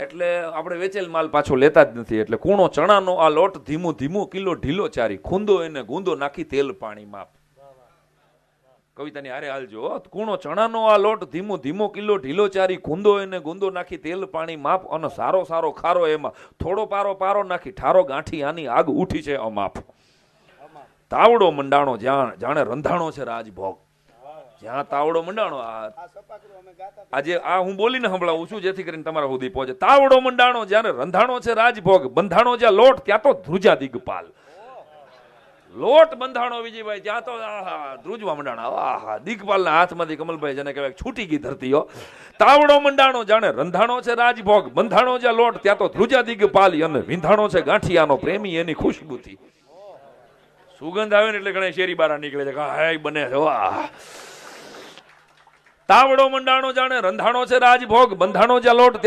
એટલે આપણે વેચેલ માલ પાછો લેતા જ નથી. એટલે કૂણો ચણાનો આ લોટ ધીમું ધીમું કિલો ઢીલો ચારી, ખૂંદો એને ગુંદો નાખી તેલ પાણી માપ. કવિતાની હારે હાલજો. કૂણો ચણાનો આ લોટ ધીમું ધીમો કિલો ઢીલો ચારી, ખૂંદો એને ગુંદો નાખી તેલ પાણી માપ. અને સારો સારો ખારો એમાં થોડો પારો પારો નાખી, ઠારો ગાંઠી આની આગ ઉઠી છે અમાપ. તાવડો મંડાણો જાણે રંધાણો છે રાજભોગ. જ્યાં તાવડો મંડાણો, આજે આ હું બોલીને સંભળાવું છું જેથી કરીને તમારા સુધી પહોંચે. તાવડો મંડાણો જ્યારે રંધાણો છે રાજભોગ, બંધાણો જ્યાં લોટ ત્યાં તો ધ્રુજા દિગપાલ. લોટ બંધાણો વિજયભાઈ ત્યાં તો ધ્રુજવા મંડાણા. આહા, દિગપાલના હાથમાંથી કમલભાઈ જેને કહેવાય છૂટી ગઈ ધરતીઓ. તાવડો મંડાણો જાણે રંધાણો છે રાજભોગ, બંધાણો જ્યાં લોટ ત્યાં તો ધ્રુજા દિગપાલ. અને વિંધાણો છે ગાંઠિયાનો પ્રેમી એની ખુશ્બુથી. સુગંધ આવે ને એટલે ઘણા શેરી બારા નીકળે છે. હાય બને છે. વાહ. તાવડો મંડાણો જાણે રંધાણો છે રાજભોગ, બંધાણો જ્યાં લોટ ત્યાં